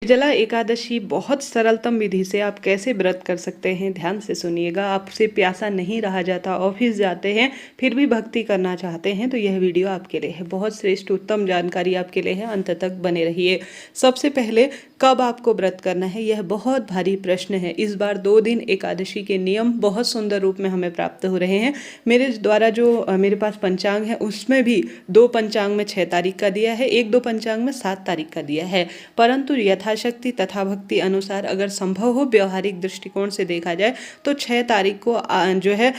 निर्जला एकादशी बहुत सरलतम विधि से आप कैसे व्रत कर सकते हैं, ध्यान से सुनिएगा। आपसे प्यासा नहीं रहा जाता, ऑफिस जाते हैं फिर भी भक्ति करना चाहते हैं, तो यह वीडियो आपके लिए है। बहुत श्रेष्ठ उत्तम जानकारी आपके लिए है, अंत तक बने रहिए। सबसे पहले कब आपको व्रत करना है, यह बहुत भारी प्रश्न है। इस बार 2 दिन एकादशी के नियम बहुत सुंदर रूप में हमें प्राप्त हो रहे हैं। मेरे द्वारा जो मेरे पास पंचांग है उसमें भी 2 पंचांग में 6 तारीख का दिया है, 1-2 पंचांग में 7 तारीख का दिया है। परंतु यथाशक्ति तथा भक्ति अनुसार अगर संभव हो, व्यवहारिक दृष्टिकोण से देखा जाए तो 6 तारीख को जो है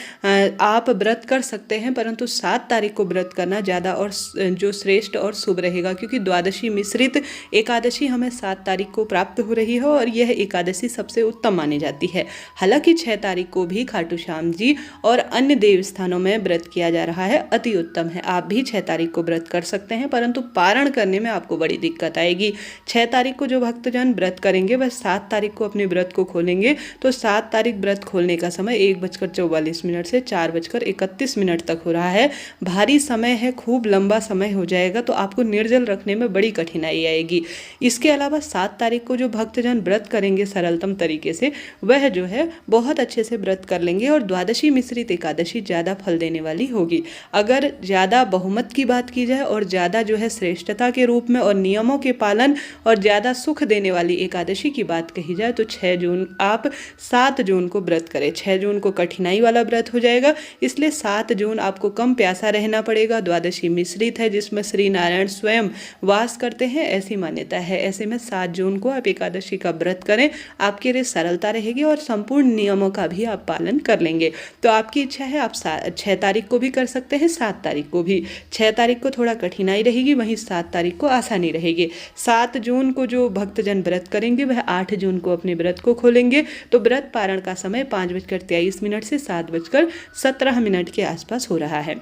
आप व्रत कर सकते हैं, परंतु 7 तारीख को व्रत करना ज़्यादा और जो श्रेष्ठ और शुभ रहेगा, क्योंकि द्वादशी मिश्रित एकादशी हमें 7 तारीख को प्राप्त हो रही है और यह एकादशी सबसे उत्तम मानी जाती है। हालांकि 6 तारीख को भी खाटू श्याम जी और अन्य देव स्थानों में व्रत किया जा रहा है, अति उत्तम है। आप भी 6 तारीख को व्रत कर सकते हैं, परंतु पारण करने में आपको बड़ी दिक्कत आएगी। 6 तारीख को जो भक्तजन व्रत करेंगे वह 7 तारीख को अपने व्रत को खोलेंगे, तो 7 तारीख व्रत खोलने का समय 1:44 से 4:31 तक हो रहा है। भारी समय है, खूब लंबा समय हो जाएगा, तो आपको निर्जल रखने में बड़ी कठिनाई आएगी। इसके अलावा 7 तारीख को जो भक्तजन व्रत करेंगे सरलतम तरीके से, वह जो है बहुत अच्छे से व्रत कर लेंगे और द्वादशी मिश्रित एकादशी ज़्यादा फल देने वाली होगी। अगर ज़्यादा बहुमत की बात की जाए और ज़्यादा जो है श्रेष्ठता के रूप में और नियमों के पालन और ज़्यादा सुख देने वाली एकादशी की बात कही जाए तो 6 जून आप 7 जून को व्रत करें। 6 जून को कठिनाई वाला व्रत हो जाएगा, इसलिए 7 जून आपको कम प्यासा रहना पड़ेगा। द्वादशी मिश्रित है जिसमें श्री नारायण स्वयं वास करते हैं, ऐसी मान्यता है। ऐसे में 7 जून को आप एकादशी का व्रत करें, आपके लिए सरलता रहेगी और संपूर्ण नियमों का भी आप पालन कर लेंगे। तो आपकी इच्छा है, आप 6 तारीख को भी कर सकते हैं, 7 तारीख को भी। 6 तारीख को थोड़ा कठिनाई रहेगी, वहीं 7 तारीख को आसानी रहेगी। 7 जून को जो भक्तजन व्रत करेंगे वह 8 जून को अपने व्रत को खोलेंगे, तो व्रत पारण का समय 5:23 से 7:17 के आसपास हो रहा है।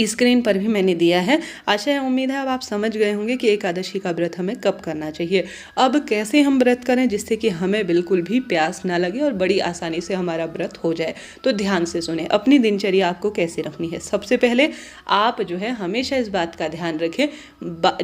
स्क्रीन पर भी मैंने दिया है। आशा है, उम्मीद है अब आप समझ गए होंगे कि एकादशी का व्रत हमें कब करना चाहिए। अब कैसे हम व्रत करें जिससे कि हमें बिल्कुल भी प्यास ना लगे और बड़ी आसानी से हमारा व्रत हो जाए, तो ध्यान से सुने। अपनी दिनचर्या आपको कैसे रखनी है। सबसे पहले आप जो है हमेशा इस बात का ध्यान रखें,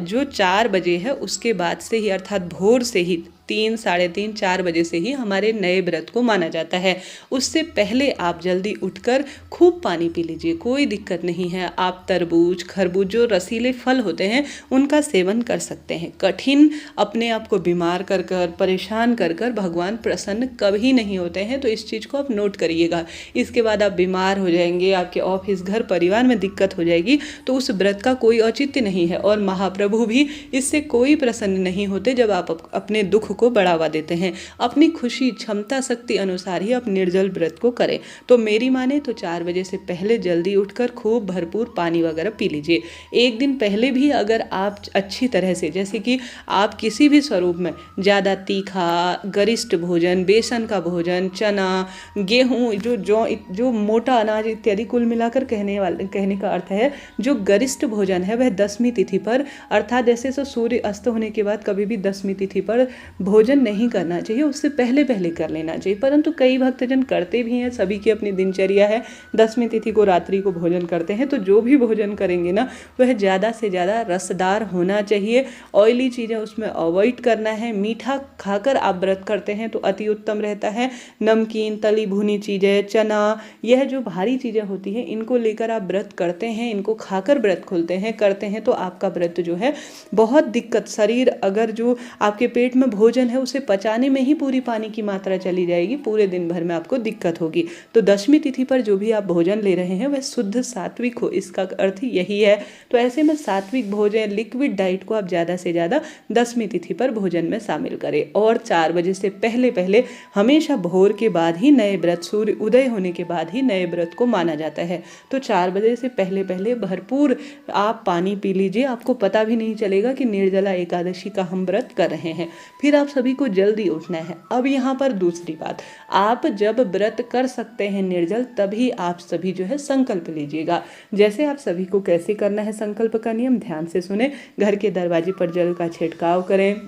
जो 4 बजे है उसके बाद से ही, अर्थात भोर से ही 3, साढ़े 3, 4 बजे से ही हमारे नए व्रत को माना जाता है। उससे पहले आप जल्दी उठकर खूब पानी पी लीजिए, कोई दिक्कत नहीं है। आप तरबूज, खरबूज, जो रसीले फल होते हैं उनका सेवन कर सकते हैं। कठिन अपने आप को बीमार कर कर, परेशान कर कर भगवान प्रसन्न कभी नहीं होते हैं, तो इस चीज़ को आप नोट करिएगा। इसके बाद आप बीमार हो जाएंगे, आपके ऑफिस, घर, परिवार में दिक्कत हो जाएगी, तो उस व्रत का कोई औचित्य नहीं है। और महाप्रभु भी इससे कोई प्रसन्न नहीं होते जब आप अपने दुख को बढ़ावा देते हैं। अपनी खुशी, क्षमता, शक्ति अनुसार ही आप निर्जल व्रत को करें। तो मेरी माने तो 4 बजे से पहले जल्दी उठकर खूब भरपूर पानी वगैरह पी लीजिए। एक दिन पहले भी अगर आप अच्छी तरह से, जैसे कि आप किसी भी स्वरूप में ज़्यादा तीखा, गरिष्ठ भोजन, बेसन का भोजन, चना, गेहूँ, जो मोटा अनाज इत्यादि, कुल मिलाकर कहने का अर्थ है जो गरिष्ठ भोजन है वह 10वीं तिथि पर, अर्थात जैसे सूर्य अस्त होने के बाद कभी भी 10वीं तिथि पर भोजन नहीं करना चाहिए, उससे पहले कर लेना चाहिए। परंतु कई भक्तजन करते भी हैं, सभी की अपनी दिनचर्या है। 10वीं तिथि को रात्रि को भोजन करते हैं, तो जो भी भोजन करेंगे ना वह ज़्यादा से ज़्यादा रसदार होना चाहिए। ऑयली चीज़ें उसमें अवॉइड करना है। मीठा खाकर आप व्रत करते हैं तो अति उत्तम रहता है। नमकीन, तली भुनी चीज़ें, चना, यह जो भारी चीज़ें होती हैं इनको लेकर आप व्रत करते हैं, इनको खाकर व्रत खोलते हैं, करते हैं, तो आपका व्रत जो है बहुत दिक्कत, शरीर अगर जो आपके पेट में भोजन है उसे पचाने में ही पूरी पानी की मात्रा चली जाएगी, पूरे दिन भर में आपको दिक्कत होगी। तो 10वीं तिथि पर जो भी आप भोजन ले रहे हैं वह शुद्ध सात्विक हो, इसका अर्थ यही है। तो ऐसे में सात्विक भोजन, लिक्विड डाइट को आप ज़्यादा से ज़्यादा 10वीं तिथि पर भोजन में शामिल करें। और 4 बजे से पहले हमेशा भोर के बाद ही नए व्रत, सूर्य उदय होने के बाद ही नए व्रत को माना जाता है। तो 4 बजे से पहले भरपूर आप पानी पी लीजिए, आपको पता भी नहीं चलेगा कि निर्जला एकादशी का हम व्रत कर रहे हैं। फिर आप सभी को जल्दी उठना है। अब यहाँ पर दूसरी बात, आप जब व्रत कर सकते हैं निर्जल, तभी आप सभी जो है संकल्प लीजिएगा। जैसे आप सभी को कैसे करना है संकल्प का नियम, ध्यान से सुने। घर के दरवाजे पर जल का छिड़काव करें,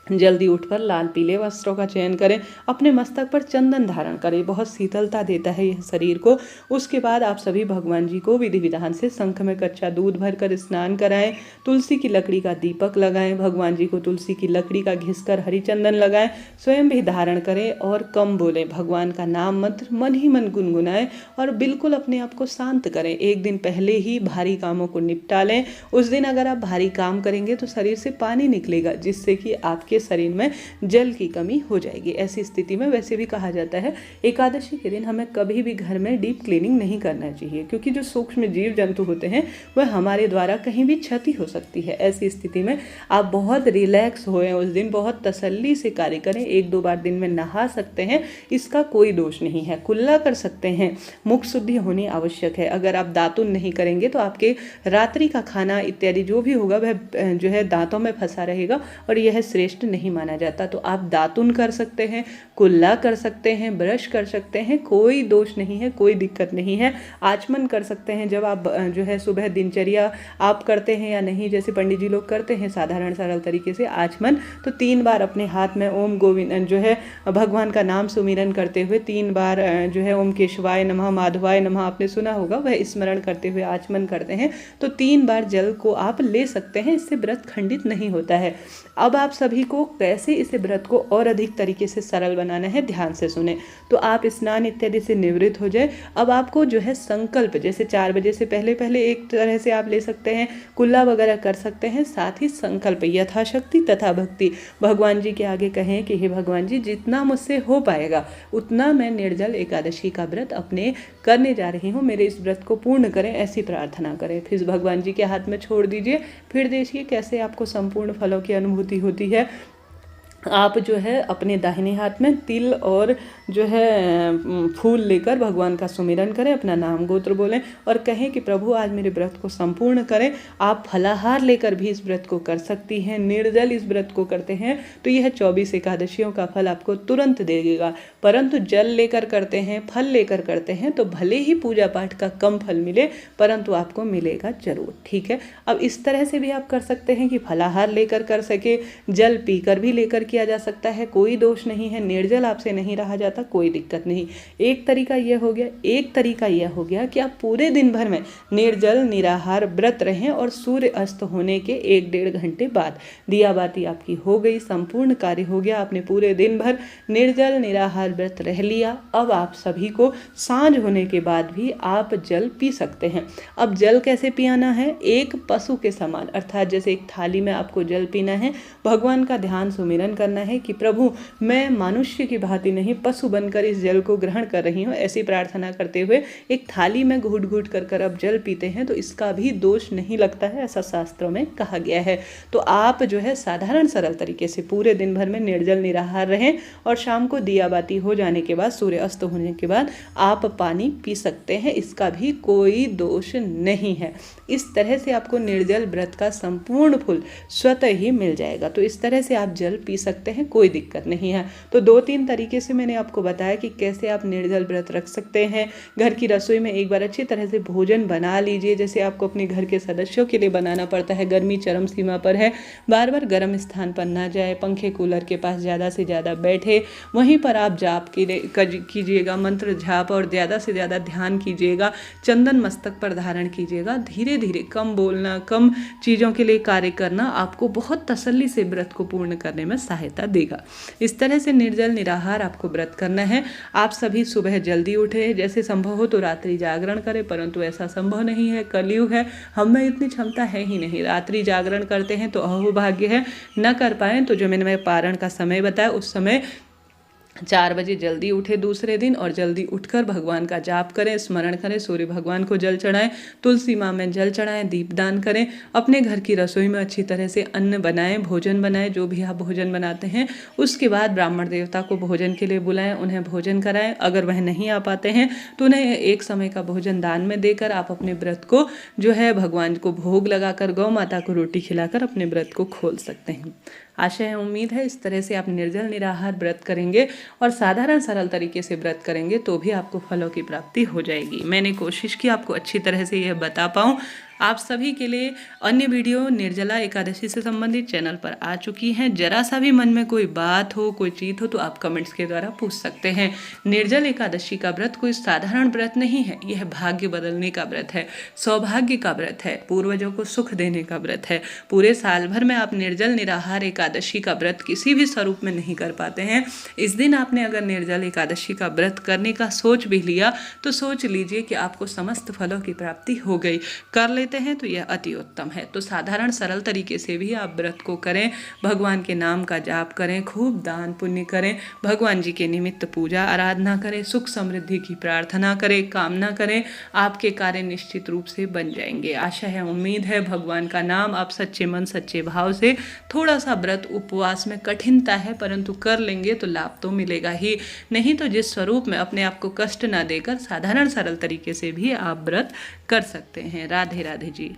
जल्दी उठकर लाल पीले वस्त्रों का चयन करें, अपने मस्तक पर चंदन धारण करें, बहुत शीतलता देता है यह शरीर को। उसके बाद आप सभी भगवान जी को विधि विधान से शंख में कच्चा दूध भरकर स्नान कराएं, तुलसी की लकड़ी का दीपक लगाएं, भगवान जी को तुलसी की लकड़ी का घिसकर हरी चंदन लगाएं, स्वयं भी धारण करें और कम बोलें, भगवान का नाम मंत्र मन ही मन गुनगुनाएं और बिल्कुल अपने आप को शांत करें। एक दिन पहले ही भारी कामों को निपटा लें। उस दिन अगर आप भारी काम करेंगे तो शरीर से पानी निकलेगा, जिससे कि आपके शरीर में जल की कमी हो जाएगी। ऐसी स्थिति में वैसे भी कहा जाता है एकादशी के दिन हमें कभी भी घर में डीप क्लीनिंग नहीं करना चाहिए, क्योंकि जो सूक्ष्म जीव जंतु होते हैं वह हमारे द्वारा कहीं भी क्षति हो सकती है। ऐसी स्थिति में आप बहुत रिलैक्स होएं, उस दिन बहुत तसल्ली से कार्य करें। 1-2 बार दिन में नहा सकते हैं, इसका कोई दोष नहीं है। कुल्ला कर सकते हैं, मुख शुद्धि होनी आवश्यक है। अगर आप दातुन नहीं करेंगे तो आपके रात्रि का खाना इत्यादि जो भी होगा वह जो है दांतों में फंसा रहेगा और यह श्रेष्ठ नहीं माना जाता। तो आप दातुन कर सकते हैं, कुल्ला कर सकते हैं, ब्रश कर सकते हैं, कोई दोष नहीं है, कोई दिक्कत नहीं है। आचमन कर सकते हैं, जब आप जो है सुबह दिनचर्या आप करते हैं या नहीं, जैसे पंडित जी लोग करते हैं साधारण सरल तरीके से आचमन, तो 3 बार अपने हाथ में ओम गोविंद जो है भगवान का नाम सुमिरन करते हुए 3 बार जो है ओम केशवाय नमः माधवाय नमः आपने सुना होगा, वह स्मरण करते हुए आचमन करते हैं तो 3 बार जल को आप ले सकते हैं। इससे व्रत खंडित नहीं होता है। अब आप सभी को कैसे इसे व्रत को और अधिक तरीके से सरल बनाना है, ध्यान से सुने। तो आप स्नान इत्यादि से निवृत्त हो जाए। अब आपको जो है संकल्प, जैसे 4 बजे से पहले पहले एक तरह से आप ले सकते हैं, कुल्ला वगैरह कर सकते हैं, साथ ही संकल्प यथाशक्ति तथा भक्ति भगवान जी के आगे कहें कि हे भगवान जी, जितना मुझसे हो पाएगा उतना मैं निर्जल एकादशी का व्रत अपने करने जा रही हूँ, मेरे इस व्रत को पूर्ण करें, ऐसी प्रार्थना करें। फिर भगवान जी के हाथ में छोड़ दीजिए। फिर देखिए कैसे आपको संपूर्ण फलों की अनुभूति होती है। आप जो है अपने दाहिने हाथ में तिल और जो है फूल लेकर भगवान का सुमिरन करें, अपना नाम गोत्र बोलें और कहें कि प्रभु आज मेरे व्रत को संपूर्ण करें। आप फलाहार लेकर भी इस व्रत को कर सकती हैं। निर्जल इस व्रत को करते हैं तो यह 24 एकादशियों का फल आपको तुरंत देगा, परंतु जल लेकर करते हैं, फल लेकर करते हैं तो भले ही पूजा पाठ का कम फल मिले परंतु आपको मिलेगा जरूर। ठीक है, अब इस तरह से भी आप कर सकते हैं कि फलाहार लेकर कर सके, जल पीकर भी लेकर किया जा सकता है, कोई दोष नहीं है। निर्जल आपसे नहीं रहा जाता, कोई दिक्कत नहीं। एक तरीका यह हो गया। एक तरीका यह हो गया कि आप पूरे दिन भर में निर्जल निराहार व्रत रहें और सूर्य अस्त होने के 1-1.5 घंटे बाद दिया बाती आपकी हो गई, संपूर्ण कार्य हो गया। आपने पूरे दिन भर निर्जल निराहार व्रत रह लिया। अब आप सभी को सांझ होने के बाद भी आप जल पी सकते हैं। अब जल कैसे पियाना है? एक पशु के समान, अर्थात जैसे एक थाली में आपको जल पीना है, भगवान का ध्यान सुमिरन करना है कि प्रभु मैं मनुष्य की भांति नहीं पशु बनकर इस जल को ग्रहण कर रही हूँ, ऐसी प्रार्थना करते हुए एक थाली में घूट घूट कर अब जल पीते हैं तो इसका भी दोष नहीं लगता है, ऐसा शास्त्रों में कहा गया है। तो आप जो है साधारण सरल तरीके से पूरे दिन भर में निर्जल निराहार रहें और शाम को दिया बाती हो जाने के बाद, सूर्य अस्त होने के बाद आप पानी पी सकते हैं, इसका भी कोई दोष नहीं है। इस तरह से आपको निर्जल व्रत का संपूर्ण फल स्वतः ही मिल जाएगा। तो इस तरह से आप जल पी सकते हैं, कोई दिक्कत नहीं है। तो 2-3 तरीके से मैंने आपको बताया कि कैसे आप निर्जल व्रत रख सकते हैं। घर की रसोई में एक बार अच्छी तरह से भोजन बना लीजिए, जैसे आपको अपने घर के सदस्यों के लिए बनाना पड़ता है। गर्मी चरम सीमा पर है, बार बार गर्म स्थान पर ना जाए, पंखे कूलर के पास ज़्यादा से ज़्यादा बैठे, वहीं पर आप जाप कीजिएगा, मंत्र जाप, और ज़्यादा से ज़्यादा ध्यान कीजिएगा, चंदन मस्तक पर धारण कीजिएगा। धीरे धीरे कम बोलना, कम चीज़ों के लिए कार्य करना आपको बहुत तसल्ली से व्रत को पूर्ण करने में सहायता देगा। इस तरह से निर्जल निराहार आपको व्रत करना है। आप सभी सुबह जल्दी उठे, जैसे संभव हो तो रात्रि जागरण करें, परंतु ऐसा संभव नहीं है, कलयुग है, हम में इतनी क्षमता है ही नहीं। रात्रि जागरण करते हैं तो अहोभाग्य है, न कर पाएँ तो जो मैंने पारण का समय बताया उस समय 4 बजे जल्दी उठे दूसरे दिन और जल्दी उठकर भगवान का जाप करें, स्मरण करें, सूर्य भगवान को जल चढ़ाएं, तुलसी माँ में जल चढ़ाएं, दीपदान करें, अपने घर की रसोई में अच्छी तरह से अन्न बनाएं, भोजन बनाएं, जो भी आप भोजन बनाते हैं। उसके बाद ब्राह्मण देवता को भोजन के लिए बुलाएं, उन्हें भोजन कराएं। अगर वह नहीं आ पाते हैं तो उन्हें एक समय का भोजन दान में देकर आप अपने व्रत को जो है भगवान को भोग लगाकर, गौ माता को रोटी खिलाकर अपने व्रत को खोल सकते हैं। आशा है, उम्मीद है इस तरह से आप निर्जल निराहार व्रत करेंगे और साधारण सरल तरीके से व्रत करेंगे तो भी आपको फलों की प्राप्ति हो जाएगी। मैंने कोशिश की आपको अच्छी तरह से यह बता पाऊँ। आप सभी के लिए अन्य वीडियो निर्जला एकादशी से संबंधित चैनल पर आ चुकी हैं। जरा सा भी मन में कोई बात हो, कोई चीज हो तो आप कमेंट्स के द्वारा पूछ सकते हैं। निर्जल एकादशी का व्रत कोई साधारण व्रत नहीं है, यह भाग्य बदलने का व्रत है, सौभाग्य का व्रत है, पूर्वजों को सुख देने का व्रत है। पूरे साल भर में आप निर्जल निराहार एकादशी का व्रत किसी भी स्वरूप में नहीं कर पाते हैं। इस दिन आपने अगर निर्जल एकादशी का व्रत करने का सोच भी लिया तो सोच लीजिए कि आपको समस्त फलों की प्राप्ति हो गई। कर लेते हैं तो यह अति उत्तम है। तो साधारण सरल तरीके से भी आप व्रत को करें, भगवान के नाम का जाप करें, खूब दान पुण्य करें, भगवान जी के निमित्त पूजा आराधना करें, सुख समृद्धि की प्रार्थना करें, कामना करें, आपके कार्य निश्चित रूप से बन जाएंगे। आशा है, उम्मीद है, भगवान का नाम आप सच्चे मन सच्चे भाव से, थोड़ा सा व्रत उपवास में कठिनता है परंतु कर लेंगे तो लाभ तो मिलेगा ही। नहीं तो जिस स्वरूप में अपने आप को कष्ट ना देकर साधारण सरल तरीके से भी आप व्रत कर सकते हैं। राधे राधे जी।